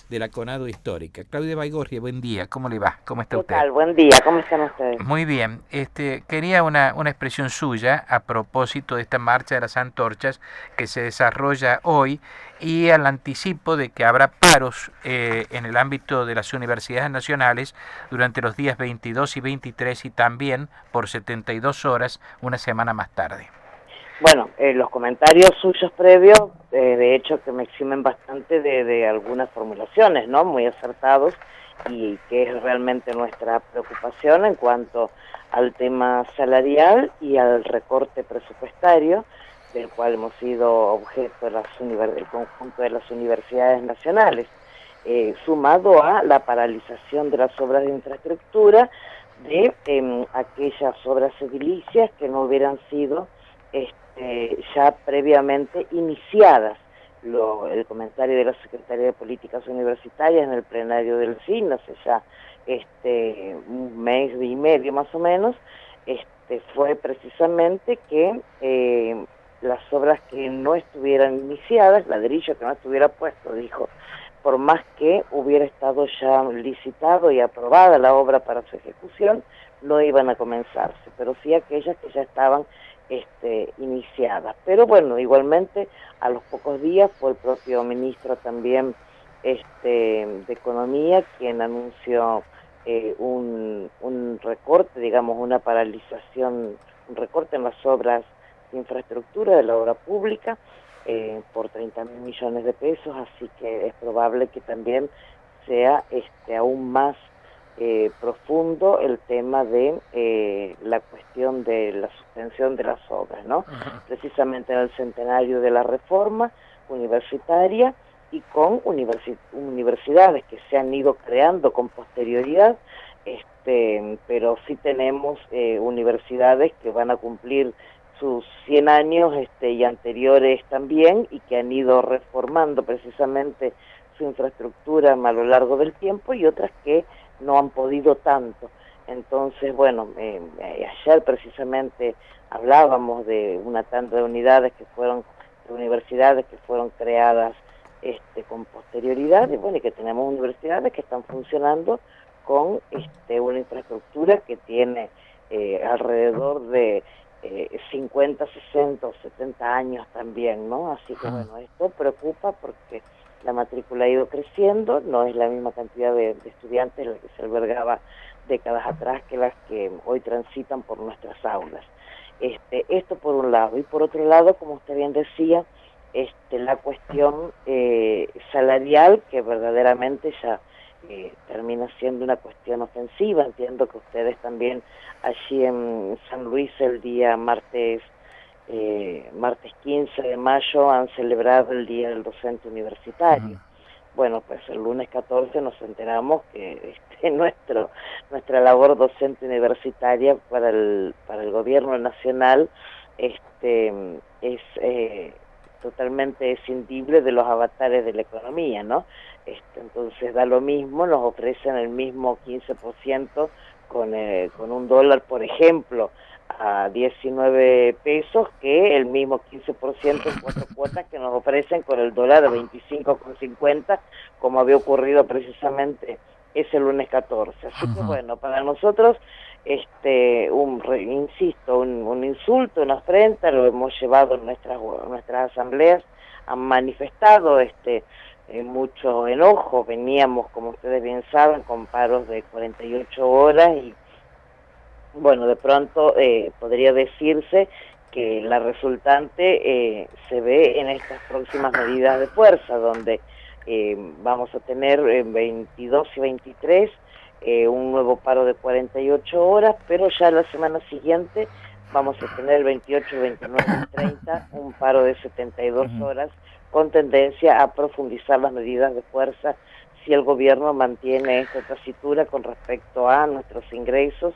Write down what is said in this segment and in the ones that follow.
de la CONADO Histórica. Claudia Baigorria, buen día, ¿cómo le va? ¿Cómo está ¿Qué usted? tal? Buen día, ¿cómo están ustedes? Muy bien, quería una expresión suya a propósito de esta marcha de las antorchas que se desarrolla hoy y al anticipo de que habrá paros en el ámbito de las universidades nacionales durante los días 22 y 23 y también por 72 horas una semana más tarde. Bueno, los comentarios suyos previos, de hecho, que me eximen bastante de algunas formulaciones, ¿no? Muy acertados y que es realmente nuestra preocupación en cuanto al tema salarial y al recorte presupuestario, del cual hemos sido objeto del conjunto de las universidades nacionales, sumado a la paralización de las obras de infraestructura, de aquellas obras edilicias que no hubieran sido ya previamente iniciadas. El comentario de la Secretaría de Políticas Universitarias en el plenario del CIN, hace ya un mes y medio más o menos, fue precisamente que las obras que no estuvieran iniciadas, ladrillo que no estuviera puesto, dijo, por más que hubiera estado ya licitado y aprobada la obra para su ejecución, no iban a comenzarse, pero sí aquellas que ya estaban iniciadas. Pero bueno, igualmente a los pocos días fue el propio ministro también de Economía quien anunció un recorte, digamos, una paralización, un recorte en las obras de infraestructura de la obra pública por 30.000 millones de pesos, así que es probable que también sea aún más profundo el tema de la cuestión de la suspensión de las obras, ¿no? Precisamente en el centenario de la reforma universitaria y con universidades que se han ido creando con posterioridad, pero sí tenemos universidades que van a cumplir sus 100 años y anteriores también, y que han ido reformando precisamente su infraestructura a lo largo del tiempo, y otras que no han podido tanto. Entonces, bueno, ayer precisamente hablábamos de una tanda de unidades que fueron, de universidades que fueron creadas con posterioridad, y bueno, y que tenemos universidades que están funcionando con una infraestructura que tiene alrededor de 50, 60 o 70 años también, ¿no? Así que bueno, esto preocupa porque la matrícula ha ido creciendo, no es la misma cantidad de estudiantes la que se albergaba décadas atrás que las que hoy transitan por nuestras aulas. Esto por un lado, y por otro lado, como usted bien decía, la cuestión salarial, que verdaderamente ya termina siendo una cuestión ofensiva. Entiendo que ustedes también allí en San Luis el día martes 15 de mayo han celebrado el Día del Docente Universitario. Bueno, pues el lunes 14 nos enteramos que nuestra labor docente universitaria para el gobierno nacional es totalmente escindible de los avatares de la economía, ¿no? Entonces da lo mismo, nos ofrecen el mismo 15% con un dólar, por ejemplo, a 19 pesos, que el mismo 15% en 4 cuotas que nos ofrecen con el dólar a 25,50, como había ocurrido precisamente ese lunes 14. Así que bueno, para nosotros, insisto, un insulto, una afrenta, lo hemos llevado en nuestras asambleas, han manifestado mucho enojo. Veníamos, como ustedes bien saben, con paros de 48 horas y bueno, de pronto podría decirse que la resultante se ve en estas próximas medidas de fuerza, donde vamos a tener 22 y 23 un nuevo paro de 48 horas, pero ya la semana siguiente vamos a tener 28, 29 y 30 un paro de 72 horas, con tendencia a profundizar las medidas de fuerza si el gobierno mantiene esta tesitura con respecto a nuestros ingresos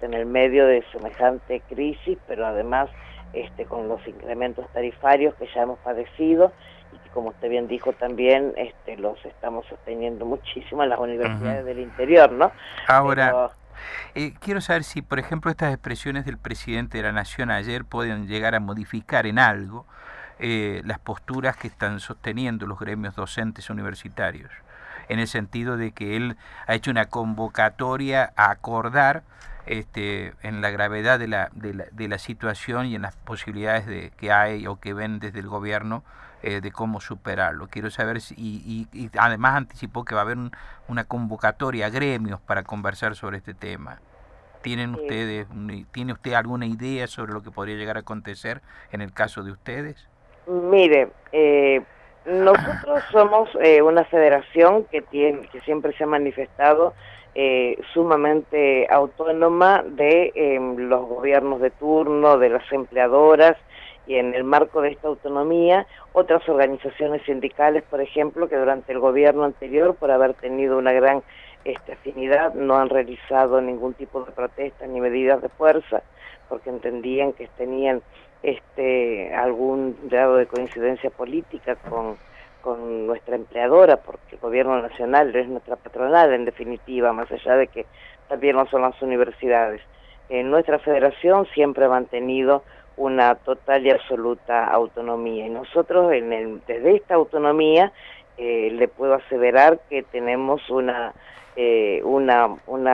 en el medio de semejante crisis, pero además con los incrementos tarifarios que ya hemos padecido y que, como usted bien dijo también, los estamos sosteniendo muchísimo en las universidades del interior, ¿no? Ahora, quiero saber si, por ejemplo, estas expresiones del presidente de la Nación ayer pueden llegar a modificar en algo las posturas que están sosteniendo los gremios docentes universitarios, en el sentido de que él ha hecho una convocatoria a acordar en la gravedad de la situación y en las posibilidades que hay o que ven desde el gobierno de cómo superarlo. Quiero saber y además anticipó que va a haber una convocatoria a gremios para conversar sobre este tema. ¿Tiene usted alguna idea sobre lo que podría llegar a acontecer en el caso de ustedes? Mire, nosotros somos una federación que siempre se ha manifestado sumamente autónoma de los gobiernos de turno, de las empleadoras, y en el marco de esta autonomía, otras organizaciones sindicales, por ejemplo, que durante el gobierno anterior, por haber tenido una gran afinidad, no han realizado ningún tipo de protestas ni medidas de fuerza, porque entendían que tenían algún grado de coincidencia política con nuestra empleadora, porque el gobierno nacional es nuestra patronal en definitiva, más allá de que también no son las universidades. Nuestra federación siempre ha mantenido una total y absoluta autonomía, y nosotros desde esta autonomía le puedo aseverar que tenemos una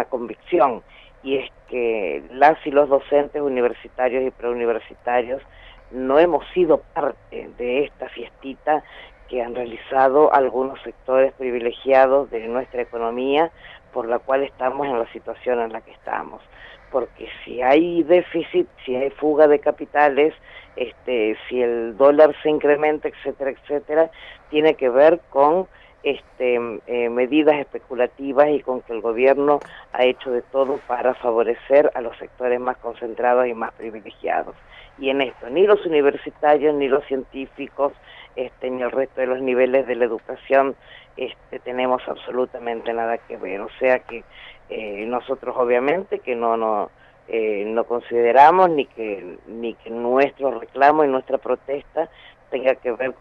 convicción, y es que las y los docentes universitarios y preuniversitarios no hemos sido parte de esta fiestita que han realizado algunos sectores privilegiados de nuestra economía, por la cual estamos en la situación en la que estamos. Porque si hay déficit, si hay fuga de capitales, si el dólar se incrementa, etcétera, etcétera, tiene que ver con medidas especulativas y con que el gobierno ha hecho de todo para favorecer a los sectores más concentrados y más privilegiados. Y en esto, ni los universitarios, ni los científicos, ni el resto de los niveles de la educación tenemos absolutamente nada que ver. O sea que nosotros obviamente que no consideramos ni que nuestro reclamo y nuestra protesta tenga que ver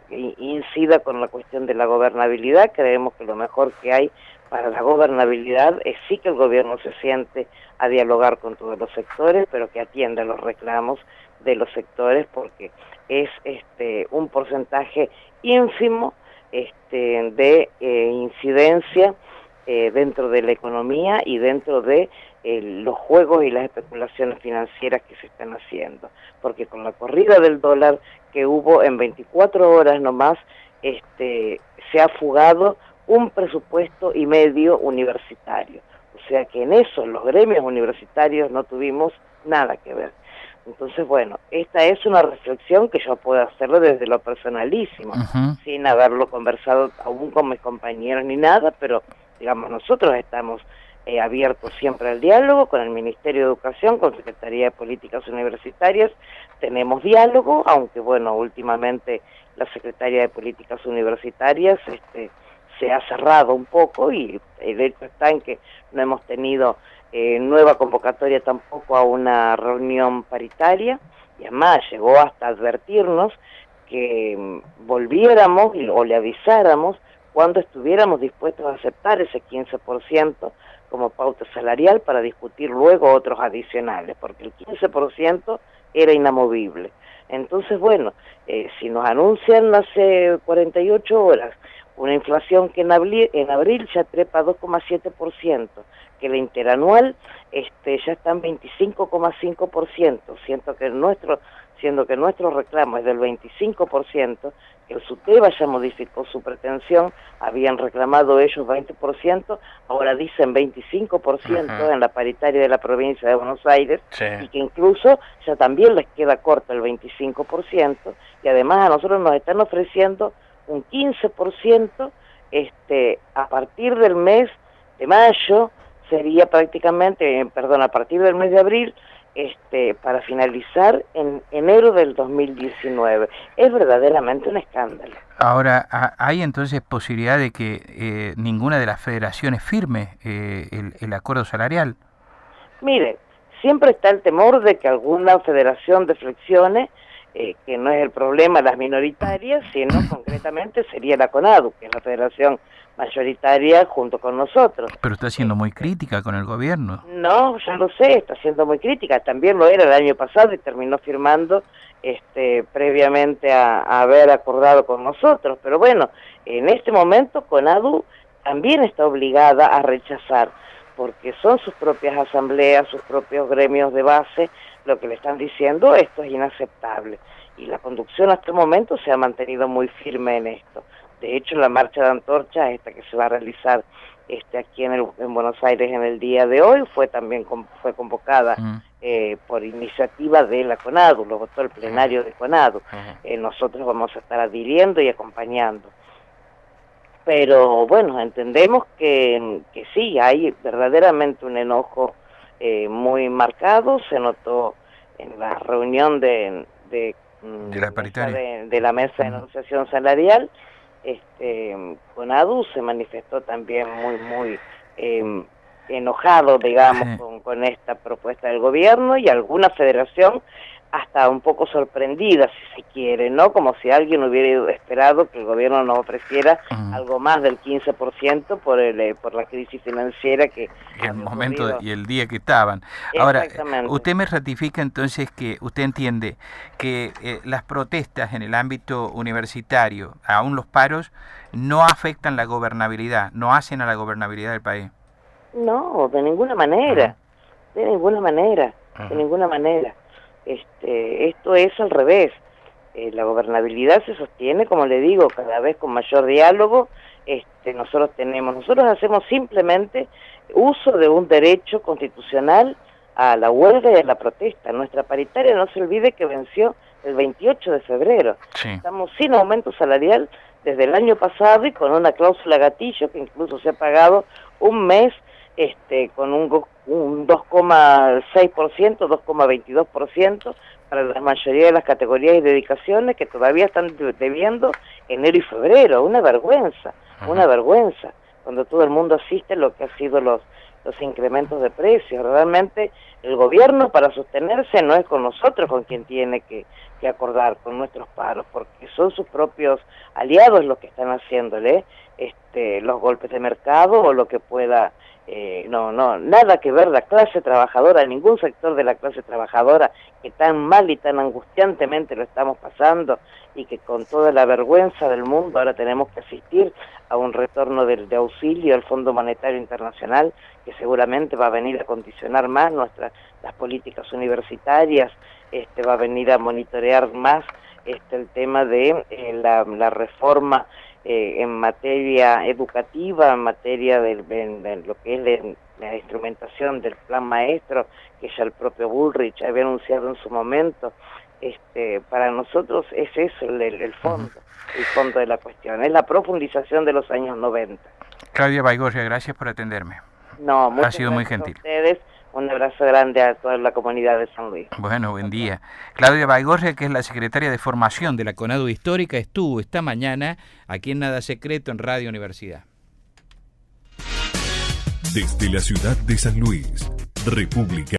incida con la cuestión de la gobernabilidad. Creemos que lo mejor que hay para la gobernabilidad es sí que el gobierno se siente a dialogar con todos los sectores, pero que atienda los reclamos de los sectores, porque es un porcentaje ínfimo de incidencia dentro de la economía y dentro de los juegos y las especulaciones financieras que se están haciendo, porque con la corrida del dólar que hubo en 24 horas nomás, se ha fugado un presupuesto y medio universitario, o sea que en eso los gremios universitarios no tuvimos nada que ver. Entonces, bueno, esta es una reflexión que yo puedo hacerlo desde lo personalísimo, sin haberlo conversado aún con mis compañeros ni nada, pero digamos, nosotros estamos abiertos siempre al diálogo con el Ministerio de Educación, con Secretaría de Políticas Universitarias, tenemos diálogo, aunque bueno, últimamente la Secretaría de Políticas Universitarias se ha cerrado un poco, y el hecho está en que no hemos tenido nueva convocatoria tampoco a una reunión paritaria, y además llegó hasta advertirnos que volviéramos o le avisáramos cuando estuviéramos dispuestos a aceptar ese 15% como pauta salarial para discutir luego otros adicionales, porque el 15% era inamovible. Entonces, bueno, si nos anuncian hace 48 horas una inflación que en abril ya trepa 2,7%, que la interanual ya está en 25,5%, siendo que nuestro reclamo es del 25%, que el SUTEBA ya modificó su pretensión, habían reclamado ellos 20%, ahora dicen 25% en la paritaria de la provincia de Buenos Aires, y que incluso ya también les queda corto el 25%, y además a nosotros nos están ofreciendo un 15% a partir del mes de mayo, sería prácticamente, a partir del mes de abril, para finalizar en enero del 2019. Es verdaderamente un escándalo. Ahora, ¿hay entonces posibilidad de que ninguna de las federaciones firme el acuerdo salarial? Mire, siempre está el temor de que alguna federación deflexione que no es el problema las minoritarias, sino concretamente sería la CONADU, que es la federación mayoritaria junto con nosotros. Pero está siendo muy crítica con el gobierno. No, ya lo sé, está siendo muy crítica, también lo era el año pasado y terminó firmando previamente a haber acordado con nosotros, pero bueno, en este momento CONADU también está obligada a rechazar, porque son sus propias asambleas, sus propios gremios de base, lo que le están diciendo, esto es inaceptable. Y la conducción hasta el momento se ha mantenido muy firme en esto. De hecho, la marcha de antorcha, esta que se va a realizar aquí en Buenos Aires en el día de hoy, fue convocada por iniciativa de la CONADU, lo votó el plenario de CONADU. Nosotros vamos a estar adhiriendo y acompañando. Pero bueno, entendemos que sí, hay verdaderamente un enojo muy marcado, se notó en la reunión de la paritaria, de la mesa de negociación salarial. CONADU se manifestó también muy enojado, digamos, con esta propuesta del gobierno, y alguna federación hasta un poco sorprendida, si se quiere, ¿no? Como si alguien hubiera esperado que el gobierno nos ofreciera algo más del 15% por la crisis financiera que el momento y el día que estaban. Ahora, usted me ratifica entonces que usted entiende que las protestas en el ámbito universitario, aún los paros, no afectan la gobernabilidad, no hacen a la gobernabilidad del país. No, de ninguna manera, de ninguna manera, de ninguna manera. Esto es al revés. La gobernabilidad se sostiene, como le digo, cada vez con mayor diálogo. Nosotros hacemos simplemente uso de un derecho constitucional a la huelga y a la protesta. Nuestra paritaria, no se olvide que venció el 28 de febrero. Sí. Estamos sin aumento salarial desde el año pasado y con una cláusula gatillo que incluso se ha pagado un mes con un 2,6%, 2,22% para la mayoría de las categorías y dedicaciones que todavía están debiendo enero y febrero. Una vergüenza, una vergüenza, cuando todo el mundo asiste a lo que han sido los incrementos de precios. Realmente el gobierno, para sostenerse, no es con nosotros con quien tiene que acordar, con nuestros paros, porque son sus propios aliados los que están haciéndole los golpes de mercado o lo que pueda. Nada que ver la clase trabajadora, ningún sector de la clase trabajadora que tan mal y tan angustiantemente lo estamos pasando, y que con toda la vergüenza del mundo ahora tenemos que asistir a un retorno de auxilio al Fondo Monetario Internacional, que seguramente va a venir a condicionar más las políticas universitarias, va a venir a monitorear más el tema de la reforma en materia educativa, en materia de lo que es la instrumentación del plan maestro, que ya el propio Bullrich había anunciado en su momento. Para nosotros es eso el fondo de la cuestión, es la profundización de los años 90. Claudia Baigorria, gracias por atenderme. No, ha sido muy gentil. A ustedes. Un abrazo grande a toda la comunidad de San Luis. Bueno, buen día. Claudia Baigorria, que es la secretaria de formación de la CONADU Histórica, estuvo esta mañana aquí en Nada Secreto en Radio Universidad. Desde la ciudad de San Luis, República